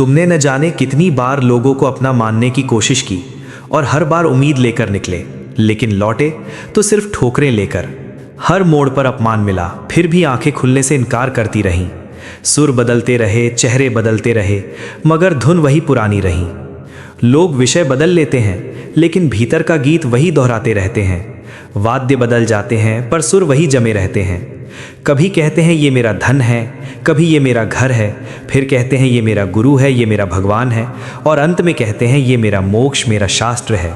तुमने न जाने कितनी बार लोगों को अपना मानने की कोशिश की और हर बार उम्मीद लेकर निकले, लेकिन लौटे तो सिर्फ ठोकरें लेकर। हर मोड़ पर अपमान मिला, फिर भी आंखें खुलने से इनकार करती रहीं। सुर बदलते रहे, चेहरे बदलते रहे, मगर धुन वही पुरानी रही। लोग विषय बदल लेते हैं, लेकिन भीतर का गीत वही दोहराते रहते हैं। वाद्य बदल जाते हैं, पर सुर वही जमे रहते हैं। कभी कहते हैं ये मेरा धन है, कभी ये मेरा घर है, फिर कहते हैं ये मेरा गुरु है, ये मेरा भगवान है, और अंत में कहते हैं ये मेरा मोक्ष, मेरा शास्त्र है।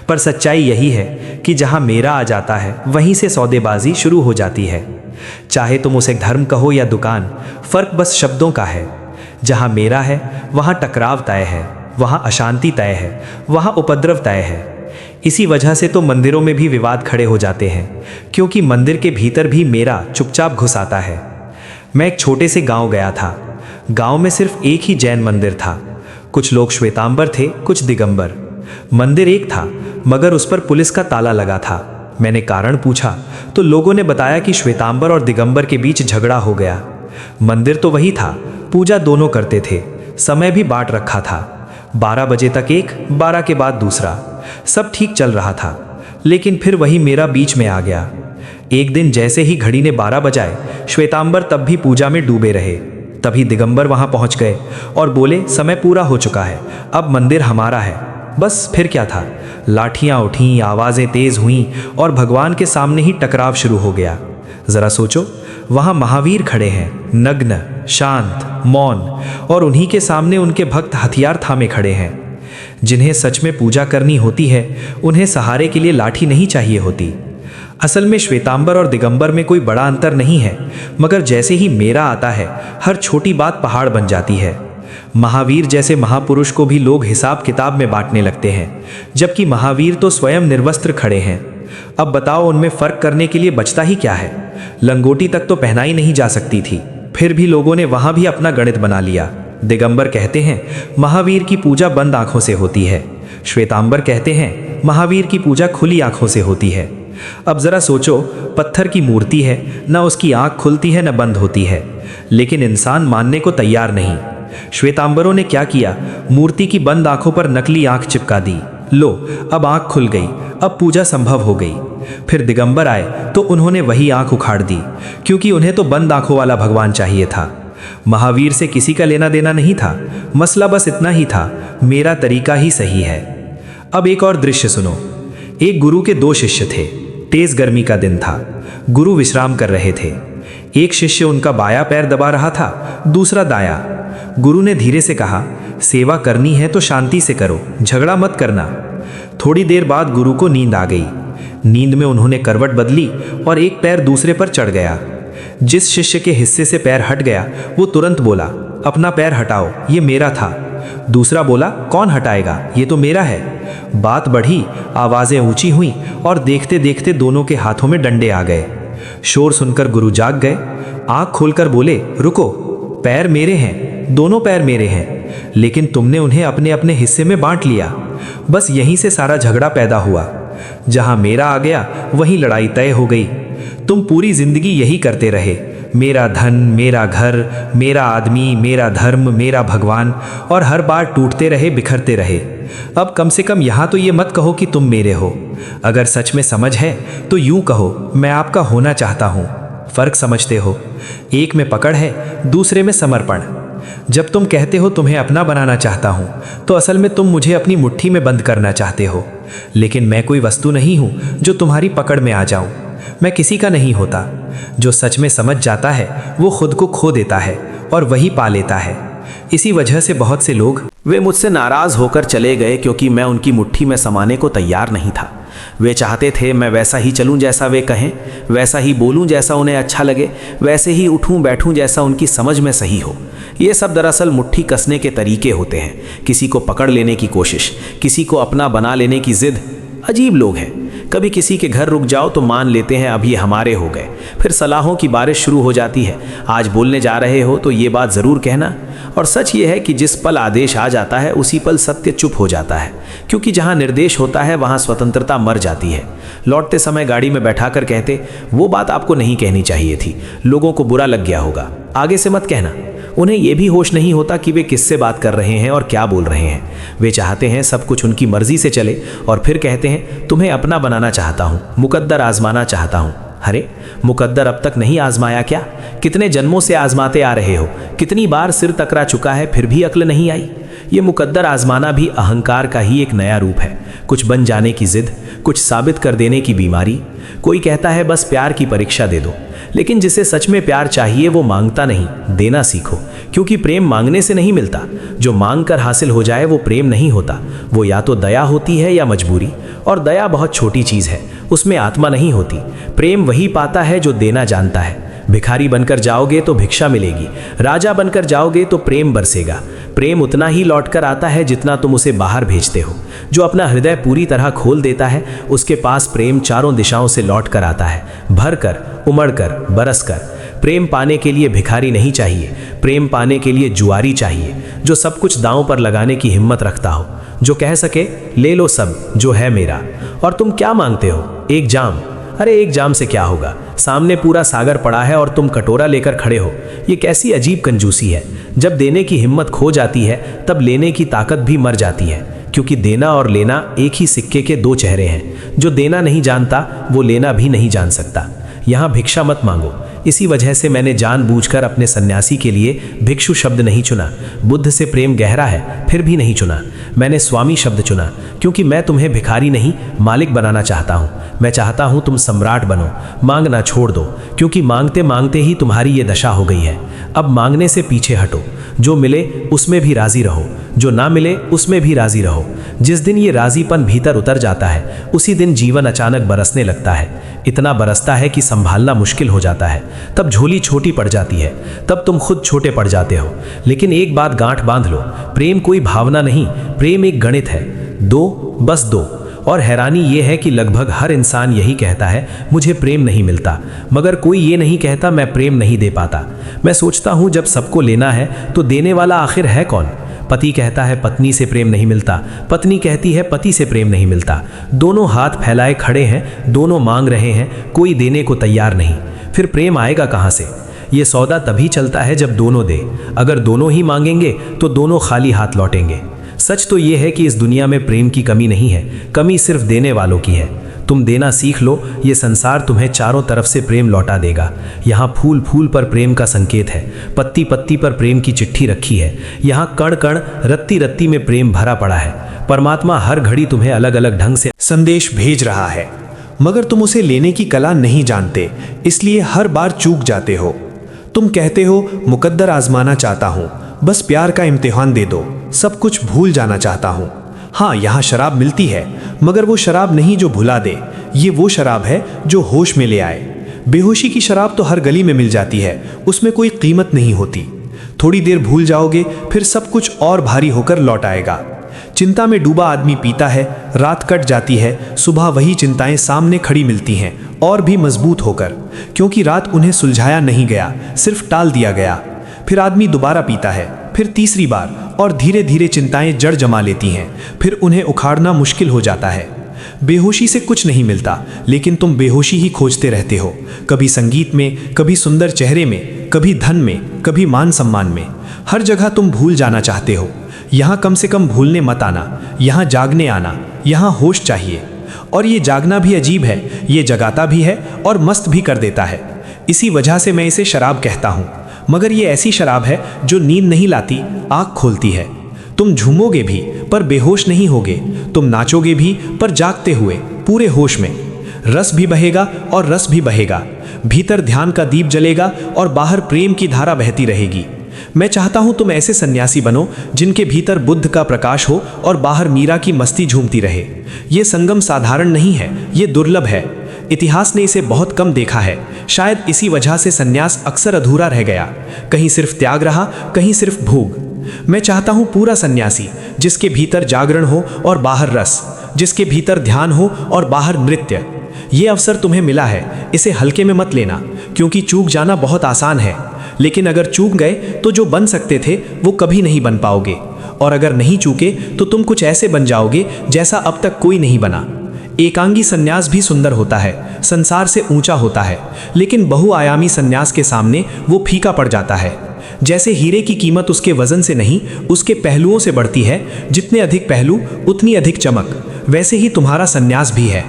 पर सच्चाई यही है कि जहाँ मेरा आ जाता है वहीं से सौदेबाजी शुरू हो जाती है। चाहे तुम उसे धर्म कहो या दुकान, फर्क बस शब्दों का है। जहाँ मेरा है वहाँ टकराव तय है, वहाँ अशांति तय है, वहाँ उपद्रव तय है। इसी वजह से तो मंदिरों में भी विवाद खड़े हो जाते हैं, क्योंकि मंदिर के भीतर भी मेरा चुपचाप घुस आता है। मैं एक छोटे से गांव गया था। गांव में सिर्फ एक ही जैन मंदिर था। कुछ लोग श्वेतांबर थे, कुछ दिगंबर। मंदिर एक था, मगर उस पर पुलिस का ताला लगा था। मैंने कारण पूछा तो लोगों ने बताया कि श्वेतांबर और दिगंबर के बीच झगड़ा हो गया। मंदिर तो वही था, पूजा दोनों करते थे, समय भी बांट रखा था। 12 बजे तक एक, 12 के बाद दूसरा, सब ठीक चल रहा था। लेकिन फिर वही मेरा बीच में आ गया। एक दिन जैसे ही घड़ी ने 12 बजाए, श्वेतांबर तब भी पूजा में डूबे रहे। तभी दिगंबर वहां पहुंच गए और बोले समय पूरा हो चुका है, अब मंदिर हमारा है। बस फिर क्या था, लाठियां उठीं, आवाज़ें तेज हुईं और भगवान के सामने ही टकराव शुरू हो गया। ज़रा सोचो, वहाँ महावीर खड़े हैं, नग्न, शांत, मौन, और उन्हीं के सामने उनके भक्त हथियार थामे खड़े हैं। जिन्हें सच में पूजा करनी होती है, उन्हें सहारे के लिए लाठी नहीं चाहिए होती। असल में श्वेतांबर और दिगंबर में कोई बड़ा अंतर नहीं है, मगर जैसे ही मेरा आता है, हर छोटी बात पहाड़ बन जाती है। महावीर जैसे महापुरुष को भी लोग हिसाब किताब में बांटने लगते हैं, जबकि महावीर तो स्वयं निर्वस्त्र खड़े हैं। अब बताओ, उनमें फर्क करने के लिए बचता ही क्या है? लंगोटी तक तो पहनाई नहीं जा सकती थी, फिर भी लोगों ने वहां भी अपना गणित बना लिया। दिगंबर कहते हैं महावीर की पूजा बंद आंखों से होती है, श्वेतांबर कहते हैं महावीर की पूजा खुली आंखों से होती है। अब जरा सोचो, पत्थर की मूर्ति है, न उसकी आंख खुलती है न बंद होती है, लेकिन इंसान मानने को तैयार नहीं। श्वेतांबरों ने क्या किया, मूर्ति की बंद आंखों पर नकली आंख चिपका दी। लो, अब आंख खुल गई, अब पूजा संभव हो गई। फिर दिगंबर आए तो उन्होंने वही आंख उखाड़ दी, क्योंकि उन्हें तो बंद आंखों वाला भगवान चाहिए था। महावीर से किसी का लेना देना नहीं था, मसला बस इतना ही था, मेरा तरीका ही सही है। अब एक और दृश्य सुनो। एक गुरु के 2 शिष्य थे। तेज गर्मी का दिन था, गुरु विश्राम कर रहे थे। एक शिष्य उनका बायां पैर दबा रहा था, दूसरा दायां। गुरु ने धीरे से कहा, सेवा करनी है तो शांति से करो, झगड़ा मत करना। थोड़ी देर बाद गुरु को नींद आ गई। नींद में उन्होंने करवट बदली और एक पैर दूसरे पर चढ़ गया। जिस शिष्य के हिस्से से पैर हट गया, वो तुरंत बोला, अपना पैर हटाओ, ये मेरा था। दूसरा बोला, कौन हटाएगा, ये तो मेरा है। बात बढ़ी, आवाज़ें ऊंची हुई और देखते देखते दोनों के हाथों में डंडे आ गए। शोर सुनकर गुरु जाग गए, आंख खोलकर बोले, रुको, पैर मेरे हैं, दोनों पैर मेरे हैं, लेकिन तुमने उन्हें अपने अपने हिस्से में बांट लिया। बस यहीं से सारा झगड़ा पैदा हुआ। जहां मेरा आ गया वहीं लड़ाई तय हो गई। तुम पूरी जिंदगी यही करते रहे, मेरा धन, मेरा घर, मेरा आदमी, मेरा धर्म, मेरा भगवान, और हर बार टूटते रहे, बिखरते रहे। अब कम से कम यहाँ तो ये मत कहो कि तुम मेरे हो। अगर सच में समझ है तो यूं कहो, मैं आपका होना चाहता हूँ। फर्क समझते हो? एक में पकड़ है, दूसरे में समर्पण। जब तुम कहते हो तुम्हें अपना बनाना चाहता हूँ, तो असल में तुम मुझे अपनी मुट्ठी में बंद करना चाहते हो। लेकिन मैं कोई वस्तु नहीं हूँ जो तुम्हारी पकड़ में आ जाऊँ। मैं किसी का नहीं होता। जो सच में समझ जाता है वो खुद को खो देता है और वही पा लेता है। इसी वजह से बहुत से लोग वे मुझसे नाराज होकर चले गए, क्योंकि मैं उनकी मुट्ठी में समाने को तैयार नहीं था। वे चाहते थे मैं वैसा ही चलूं जैसा वे कहें, वैसा ही बोलूं जैसा उन्हें अच्छा लगे, वैसे ही उठूं बैठूं जैसा उनकी समझ में सही हो। ये सब दरअसल मुट्ठी कसने के तरीके होते हैं। किसी को पकड़ लेने की कोशिश, किसी को अपना बना लेने की जिद। अजीब लोग हैं। कभी किसी के घर रुक जाओ तो मान लेते हैं अब ये हमारे हो गए। फिर सलाहों की बारिश शुरू हो जाती है, आज बोलने जा रहे हो तो ये बात ज़रूर कहना। और सच ये है कि जिस पल आदेश आ जाता है उसी पल सत्य चुप हो जाता है, क्योंकि जहाँ निर्देश होता है वहाँ स्वतंत्रता मर जाती है। लौटते समय गाड़ी में बैठाकर कहते, वो बात आपको नहीं कहनी चाहिए थी, लोगों को बुरा लग गया होगा, आगे से मत कहना। उन्हें यह भी होश नहीं होता कि वे किससे बात कर रहे हैं और क्या बोल रहे हैं। वे चाहते हैं सब कुछ उनकी मर्जी से चले और फिर कहते हैं तुम्हें अपना बनाना चाहता हूँ, मुकद्दर आजमाना चाहता हूँ। अरे मुकद्दर अब तक नहीं आजमाया क्या? कितने जन्मों से आजमाते आ रहे हो, कितनी बार सिर टकरा चुका है, फिर भी अक्ल नहीं आई। ये मुकद्दर आजमाना भी अहंकार का ही एक नया रूप है। कुछ बन जाने की जिद, कुछ साबित कर देने की बीमारी। कोई कहता है बस प्यार की परीक्षा दे दो, लेकिन जिसे सच में प्यार चाहिए वो मांगता नहीं, देना सीखो। क्योंकि प्रेम मांगने से नहीं मिलता, जो मांग कर हासिल हो जाए वो प्रेम नहीं होता। वो या तो दया होती है या मजबूरी, और दया बहुत छोटी चीज़ है, उसमें आत्मा नहीं होती। प्रेम वही पाता है जो देना जानता है। भिखारी बनकर जाओगे तो भिक्षा मिलेगी, राजा बनकर जाओगे तो प्रेम बरसेगा। प्रेम उतना ही लौटकर आता है जितना तुम उसे बाहर भेजते हो। जो अपना हृदय पूरी तरह खोल देता है उसके पास प्रेम चारों दिशाओं से लौट कर आता है, भर कर, उमड़ कर, बरस कर। प्रेम पाने के लिए भिखारी नहीं चाहिए, प्रेम पाने के लिए जुआरी चाहिए, जो सब कुछ दांव पर लगाने की हिम्मत रखता हो, जो कह सके ले लो सब जो है मेरा। और तुम क्या मांगते हो? एक जाम। अरे एक जाम से क्या होगा? सामने पूरा सागर पड़ा है और तुम कटोरा लेकर खड़े हो। ये कैसी अजीब कंजूसी है। जब देने की हिम्मत खो जाती है तब लेने की ताकत भी मर जाती है, क्योंकि देना और लेना एक ही सिक्के के दो चेहरे हैं। जो देना नहीं जानता वो लेना भी नहीं जान सकता। यहाँ भिक्षा मत मांगो। इसी वजह से मैंने जानबूझकर अपने सन्यासी के लिए भिक्षु शब्द नहीं चुना। बुद्ध से प्रेम गहरा है फिर भी नहीं चुना। मैंने स्वामी शब्द चुना, क्योंकि मैं तुम्हें भिखारी नहीं मालिक बनाना चाहता हूँ। मैं चाहता हूँ तुम सम्राट बनो। मांगना छोड़ दो, क्योंकि मांगते मांगते ही तुम्हारी ये दशा हो गई है। अब मांगने से पीछे हटो। जो मिले उसमें भी राजी रहो, जो ना मिले उसमें भी राजी रहो। जिस दिन ये राजीपन भीतर उतर जाता है उसी दिन जीवन अचानक बरसने लगता है। इतना बरसता है कि संभालना मुश्किल हो जाता है। तब झोली छोटी पड़ जाती है, तब तुम खुद छोटे पड़ जाते हो। लेकिन एक बात गांठ बांध लो, प्रेम कोई भावना नहीं, प्रेम एक गणित है। दो, बस दो। और हैरानी ये है कि लगभग हर इंसान यही कहता है मुझे प्रेम नहीं मिलता, मगर कोई ये नहीं कहता मैं प्रेम नहीं दे पाता। मैं सोचता हूँ जब सबको लेना है तो देने वाला आखिर है कौन? पति कहता है पत्नी से प्रेम नहीं मिलता, पत्नी कहती है पति से प्रेम नहीं मिलता। दोनों हाथ फैलाए खड़े हैं, दोनों मांग रहे हैं, कोई देने को तैयार नहीं। फिर प्रेम आएगा कहाँ से? ये सौदा तभी चलता है जब दोनों दे। अगर दोनों ही मांगेंगे तो दोनों खाली हाथ लौटेंगे। सच तो ये है कि इस दुनिया में प्रेम की कमी नहीं है, कमी सिर्फ देने वालों की है। तुम देना सीख लो, ये संसार तुम्हें चारों तरफ से प्रेम लौटा देगा। यहाँ फूल फूल पर प्रेम का संकेत है, पत्ती पत्ती पर प्रेम की चिट्ठी रखी है। यहाँ कण कण, रत्ती रत्ती में प्रेम भरा पड़ा है। परमात्मा हर घड़ी तुम्हें अलग अलग ढंग से संदेश भेज रहा है, मगर तुम उसे लेने की कला नहीं जानते, इसलिए हर बार चूक जाते हो। तुम कहते हो मुकद्दर आजमाना चाहता हूँ, बस प्यार का इम्तिहान दे दो, सब कुछ भूल जाना चाहता हूँ। हाँ, यहाँ शराब मिलती है, मगर वो शराब नहीं जो भुला दे। ये वो शराब है जो होश में ले आए। बेहोशी की शराब तो हर गली में मिल जाती है, उसमें कोई कीमत नहीं होती। थोड़ी देर भूल जाओगे फिर सब कुछ और भारी होकर लौट आएगा। चिंता में डूबा आदमी पीता है, रात कट जाती है, सुबह वही चिंताएं सामने खड़ी मिलती हैं और भी मजबूत होकर, क्योंकि रात उन्हें सुलझाया नहीं गया, सिर्फ टाल दिया गया। फिर आदमी दोबारा पीता है, फिर तीसरी बार, और धीरे धीरे चिंताएं जड़ जमा लेती हैं। फिर उन्हें उखाड़ना मुश्किल हो जाता है। बेहोशी से कुछ नहीं मिलता, लेकिन तुम बेहोशी ही खोजते रहते हो। कभी संगीत में, कभी सुंदर चेहरे में, कभी धन में, कभी मान सम्मान में। हर जगह तुम भूल जाना चाहते हो। यहाँ कम से कम भूलने मत आना, यहाँ जागने आना, यहाँ होश चाहिए। और ये जागना भी अजीब है, ये जगाता भी है और मस्त भी कर देता है। इसी वजह से मैं इसे शराब कहता हूँ। मगर ये ऐसी शराब है जो नींद नहीं लाती, आँख खोलती है। तुम झूमोगे भी पर बेहोश नहीं होगे, तुम नाचोगे भी पर जागते हुए, पूरे होश में। रस भी बहेगा और रस भी बहेगा। भीतर ध्यान का दीप जलेगा और बाहर प्रेम की धारा बहती रहेगी। मैं चाहता हूं तुम ऐसे सन्यासी बनो जिनके भीतर बुद्ध का प्रकाश हो और बाहर मीरा की मस्ती झूमती रहे। ये संगम साधारण नहीं है, ये दुर्लभ है। इतिहास ने इसे बहुत कम देखा है। शायद इसी वजह से सन्यास अक्सर अधूरा रह गया। कहीं सिर्फ त्याग रहा, कहीं सिर्फ भोग। मैं चाहता हूं पूरा सन्यासी, जिसके भीतर जागरण हो और बाहर रस, जिसके भीतर ध्यान हो और बाहर नृत्य। ये अवसर तुम्हें मिला है, इसे हल्के में मत लेना, क्योंकि चूक जाना बहुत आसान है। लेकिन अगर चूक गए तो जो बन सकते थे वो कभी नहीं बन पाओगे। और अगर नहीं चूके तो तुम कुछ ऐसे बन जाओगे जैसा अब तक कोई नहीं बना। एकांगी सन्यास भी सुंदर होता है, संसार से ऊंचा होता है, लेकिन बहुआयामी सन्यास के सामने वो फीका पड़ जाता है। जैसे हीरे की कीमत उसके वजन से नहीं, उसके पहलुओं से बढ़ती है। जितने अधिक पहलू उतनी अधिक चमक। वैसे ही तुम्हारा संन्यास भी है।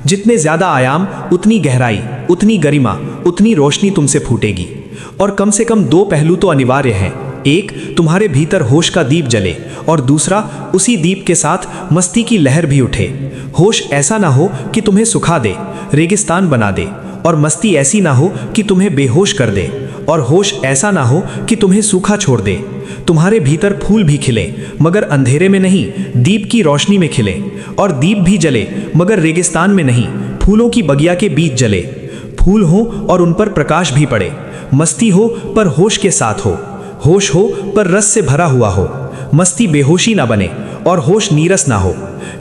जितने ज्यादा आयाम उतनी गहराई, उतनी गरिमा, उतनी रोशनी तुमसे फूटेगी। और कम से कम 2 पहलू तो अनिवार्य हैं। एक, तुम्हारे भीतर होश का दीप जले, और दूसरा, उसी दीप के साथ मस्ती की लहर भी उठे। होश ऐसा ना हो कि तुम्हें सुखा दे, रेगिस्तान बना दे, और मस्ती ऐसी ना हो कि तुम्हें बेहोश कर दे, और होश ऐसा ना हो कि तुम्हें सूखा छोड़ दे। तुम्हारे भीतर फूल भी खिले, मगर अंधेरे में नहीं, दीप की रोशनी में खिले। और दीप भी जले, मगर रेगिस्तान में नहीं, फूलों की बगिया के बीच जले। फूल हो और उन पर प्रकाश भी पड़े। मस्ती हो पर होश के साथ हो। होश हो पर रस से भरा हुआ हो। मस्ती बेहोशी ना बने और होश नीरस ना हो।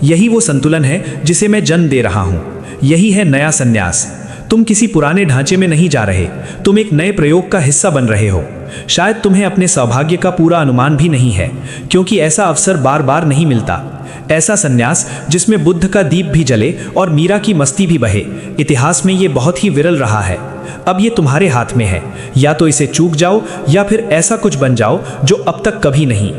यही वो संतुलन है जिसे मैं जन्म दे रहा हूँ। यही है नया संन्यास। तुम किसी पुराने ढांचे में नहीं जा रहे, तुम एक नए प्रयोग का हिस्सा बन रहे हो। शायद तुम्हें अपने सौभाग्य का पूरा अनुमान भी नहीं है, क्योंकि ऐसा अवसर बार बार नहीं मिलता। ऐसा संन्यास जिसमें बुद्ध का दीप भी जले और मीरा की मस्ती भी बहे, इतिहास में ये बहुत ही विरल रहा है। अब ये तुम्हारे हाथ में है। या तो इसे चूक जाओ, या फिर ऐसा कुछ बन जाओ जो अब तक कभी नहीं।